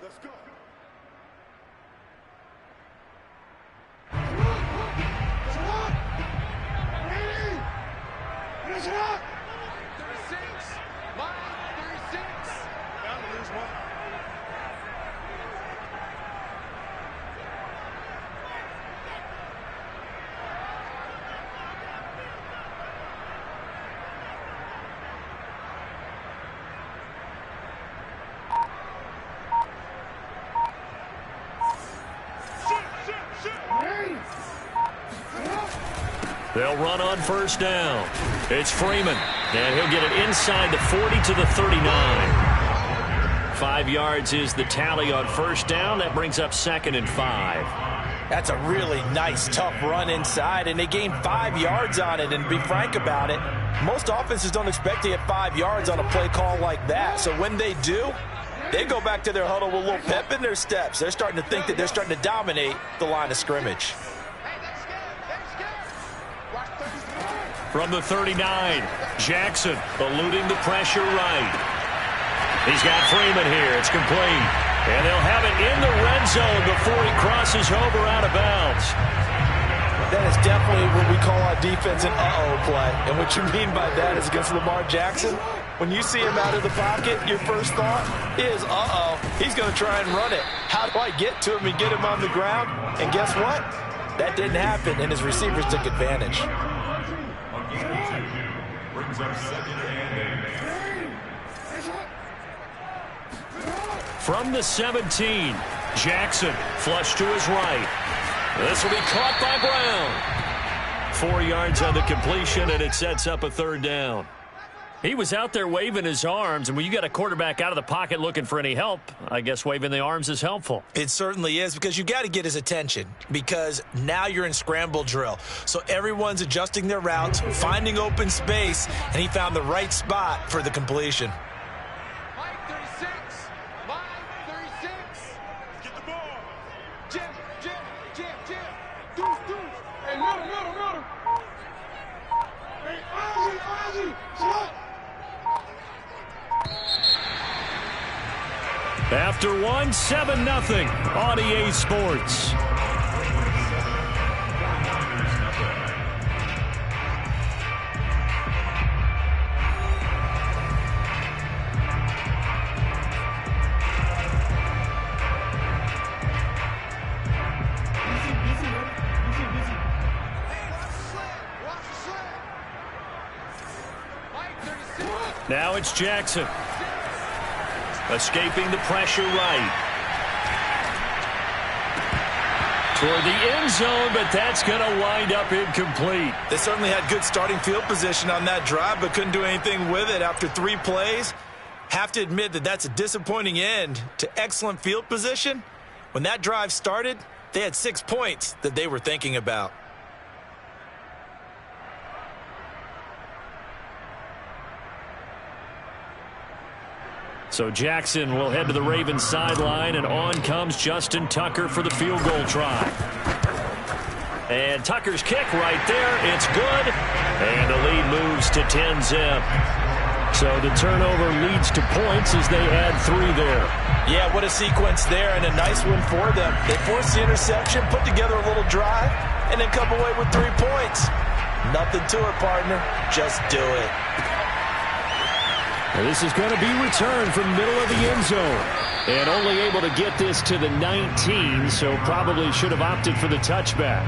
Let's go. Finish it up! 36. Line 36. Bound to lose one. They'll run on first down. It's Freeman, and he'll get it inside the 40 to the 39. 5 yards is the tally on first down. That brings up 2nd and 5. That's a really nice, tough run inside, and they gained 5 yards on it. And to be frank about it, most offenses don't expect to get 5 yards on a play call like that. So when they do, they go back to their huddle with a little pep in their steps. They're starting to think that they're starting to dominate the line of scrimmage. From the 39, Jackson eluding the pressure right. He's got Freeman here. It's complete. And they'll have it in the red zone before he crosses over out of bounds. That is definitely what we call our defense an uh-oh play. And what you mean by that is against Lamar Jackson, when you see him out of the pocket, your first thought is, uh-oh, he's going to try and run it. How do I get to him and get him on the ground? And guess what? That didn't happen, and his receivers took advantage. Brings up 2nd and 8. From the 17, Jackson flush to his right. This will be caught by Brown. 4 yards on the completion, and it sets up a 3rd down. He was out there waving his arms, and when you got a quarterback out of the pocket looking for any help, I guess waving the arms is helpful. It certainly is, because you got to get his attention, because now you're in scramble drill. So everyone's adjusting their routes, finding open space, and he found the right spot for the completion. Line 36. Line 36. Get the ball. Jim. Deuce. Hey, middle. Hey, Ozzy. Shut. After 7-0 on EA Sports. Now it's Jackson. Escaping the pressure right. Toward the end zone, but that's going to wind up incomplete. They certainly had good starting field position on that drive, but couldn't do anything with it after 3 plays. Have to admit that that's a disappointing end to excellent field position. When that drive started, they had 6 points that they were thinking about. So Jackson will head to the Ravens sideline, and on comes Justin Tucker for the field goal try. And Tucker's kick right there. It's good. And the lead moves to 10-zip. So the turnover leads to points as they add 3 there. Yeah, what a sequence there, and a nice one for them. They forced the interception, put together a little drive, and then come away with 3 points. Nothing to it, partner. Just do it. Now this is going to be returned from middle of the end zone. And only able to get this to the 19, so probably should have opted for the touchback.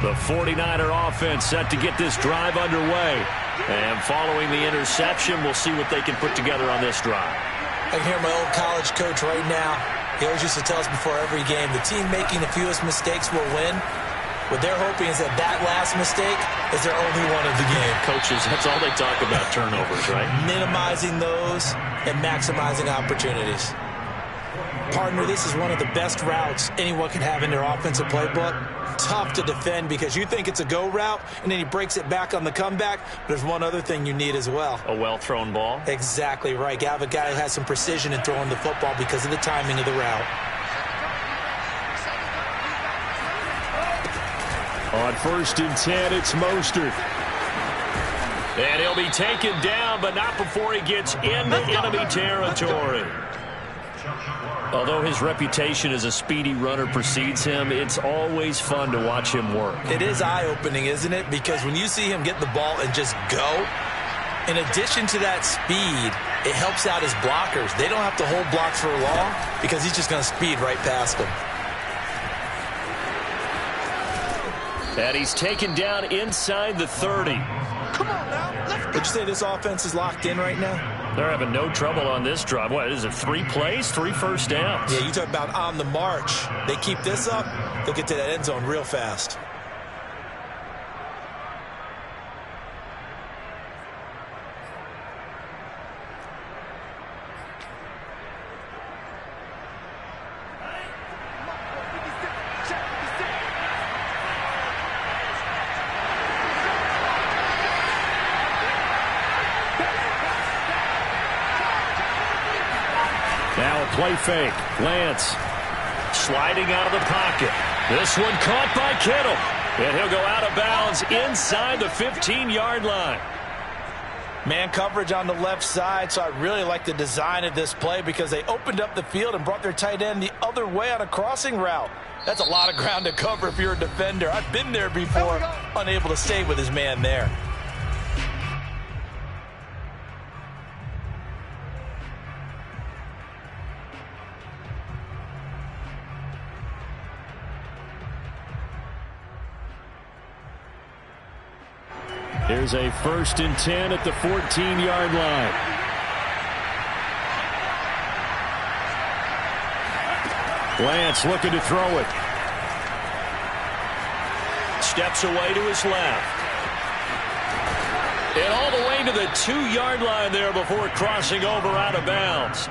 The 49er offense set to get this drive underway. And following the interception, we'll see what they can put together on this drive. I can hear my old college coach right now. He always used to tell us before every game, the team making the fewest mistakes will win. What they're hoping is that that last mistake is their only one of the game. Coaches, that's all they talk about, turnovers, right? Minimizing those and maximizing opportunities. Partner, this is one of the best routes anyone can have in their offensive playbook. Tough to defend because you think it's a go route, and then he breaks it back on the comeback. There's one other thing you need as well. A well-thrown ball? Exactly right. You have a guy who has some precision in throwing the football because of the timing of the route. On 1st and 10, it's Mostert. And he'll be taken down, but not before he gets into enemy territory. Although his reputation as a speedy runner precedes him, it's always fun to watch him work. It is eye-opening, isn't it? Because when you see him get the ball and just go, in addition to that speed, it helps out his blockers. They don't have to hold blocks for long because he's just going to speed right past them. And he's taken down inside the 30. Come on now, let's go. Would you say this offense is locked in right now? They're having no trouble on this drive. What is it, 3 plays, 3 first downs? Yeah, you talk about on the march. They keep this up, they'll get to that end zone real fast. Now a play fake. Lance sliding out of the pocket. This one caught by Kittle. And he'll go out of bounds inside the 15-yard line. Man coverage on the left side, so I really like the design of this play because they opened up the field and brought their tight end the other way on a crossing route. That's a lot of ground to cover if you're a defender. I've been there before, unable to stay with his man there. Here's a 1st and 10 at the 14-yard line. Lance looking to throw it. Steps away to his left. And all the way to the 2-yard line there before crossing over out of bounds.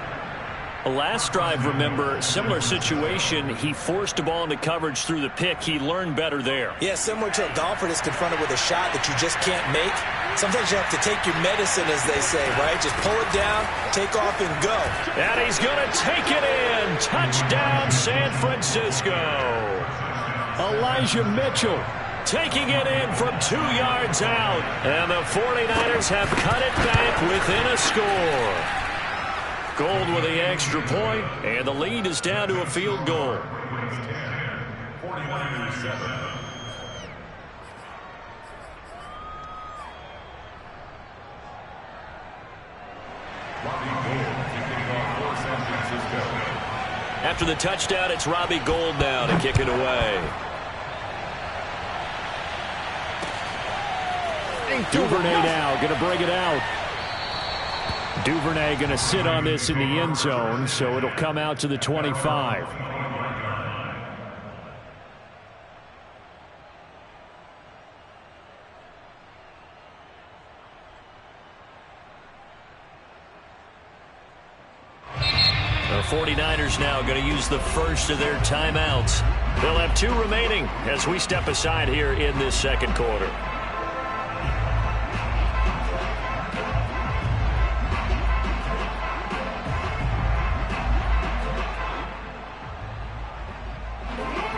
Last drive, remember, similar situation. He forced a ball into coverage through the pick. He learned better there. Yeah, similar to a golfer that's confronted with a shot that you just can't make. Sometimes you have to take your medicine, as they say, right? Just pull it down, take off, and go. And he's going to take it in. Touchdown, San Francisco. Elijah Mitchell taking it in from 2 yards out. And the 49ers have cut it back within a score. Gold with the extra point, and the lead is down to a field goal. 41-7. After the touchdown, it's Robbie Gould now to kick it away. Duvernay now going to bring it out. Duvernay going to sit on this in the end zone, so it'll come out to the 25. The 49ers now going to use the first of their timeouts. They'll have 2 remaining as we step aside here in this second quarter.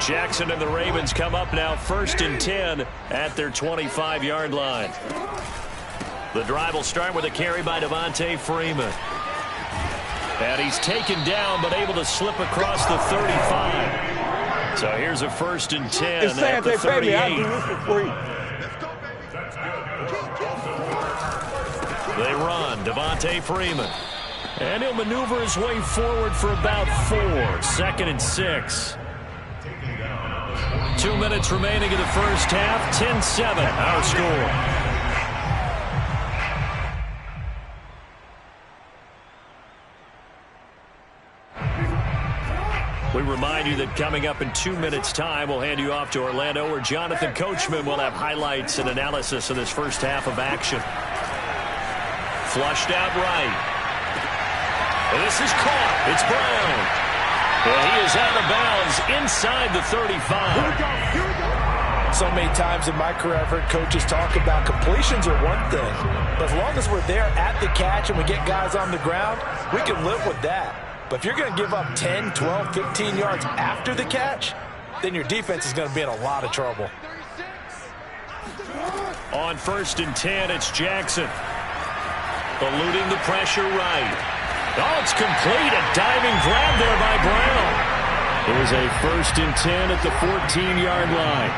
Jackson and the Ravens come up now 1st and 10 at their 25-yard line. The drive will start with a carry by Devontae Freeman. And he's taken down but able to slip across the 35. So here's a 1st and 10 at the 38. They run. Devontae Freeman. And he'll maneuver his way forward for about 4. 2nd and 6. 2 minutes remaining in the first half. 10-7 our score. We remind you that coming up in 2 minutes' time, we'll hand you off to Orlando, where Jonathan Coachman will have highlights and analysis of this first half of action. Flushed out right. And this is caught. It's Brown. And he is out of bounds inside the 35. So many times in my career, I've heard coaches talk about completions are one thing. But as long as we're there at the catch and we get guys on the ground, we can live with that. But if you're going to give up 10, 12, 15 yards after the catch, then your defense is going to be in a lot of trouble. 36. On 1st and 10, it's Jackson. Eluding the pressure right. Oh, it's complete. A diving grab there by Brown. It was a 1st and 10 at the 14-yard line.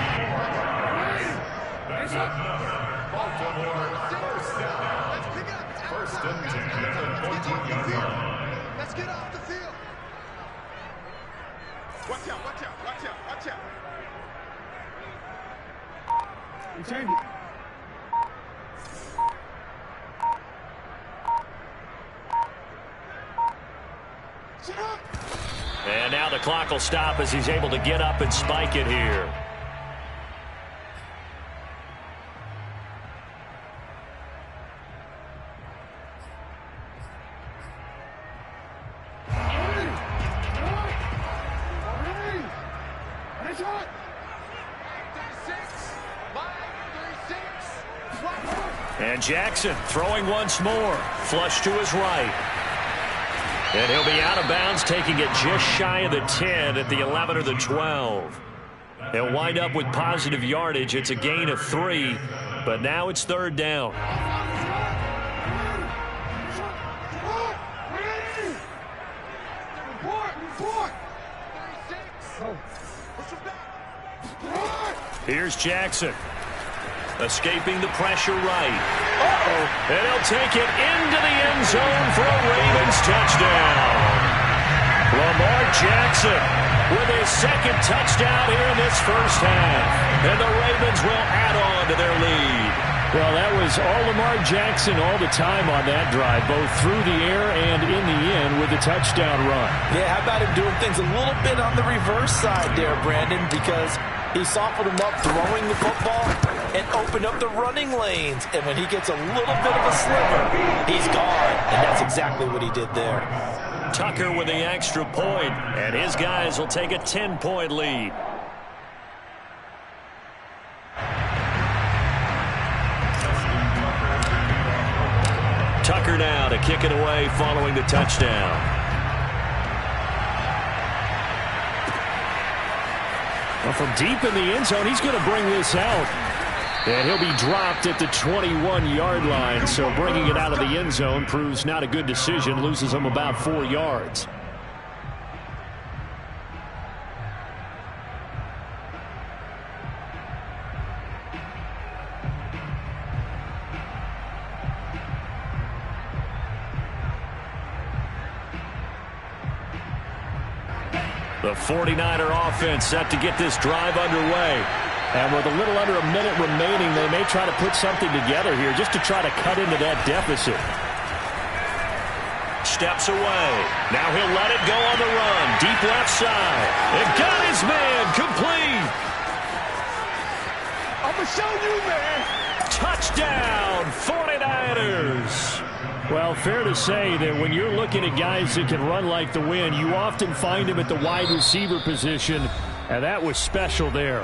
Let's get off the field. Watch out, watch out, watch out, watch out. Return it. And now the clock will stop as he's able to get up and spike it here. And Jackson throwing once more. Flush to his right. And he'll be out of bounds, taking it just shy of the 10 at the 11 or the 12. They'll wind up with positive yardage. It's a gain of 3, but now it's 3rd down. Here's Jackson. Escaping the pressure right. And he'll take it into the end zone for a Ravens touchdown. Lamar Jackson with his 2nd touchdown here in this first half. And the Ravens will add on to their lead. Well, that was all Lamar Jackson all the time on that drive, both through the air and in the end with the touchdown run. Yeah, how about him doing things a little bit on the reverse side there, Brandon, because he softened him up throwing the football and opened up the running lanes. And when he gets a little bit of a sliver, he's gone. And that's exactly what he did there. Tucker with the extra point, and his guys will take a 10-point lead. Tucker now to kick it away following the touchdown. Well, from deep in the end zone, he's going to bring this out. And he'll be dropped at the 21-yard line. So bringing it out of the end zone proves not a good decision. Loses him about 4 yards. The 49er offense set to get this drive underway. And with a little under a minute remaining, they may try to put something together here just to try to cut into that deficit. Steps away. Now he'll let it go on the run. Deep left side. And got his man complete. I'm going to show you, man. Touchdown, 49ers. Well, fair to say that when you're looking at guys that can run like the wind, you often find them at the wide receiver position, and that was special there.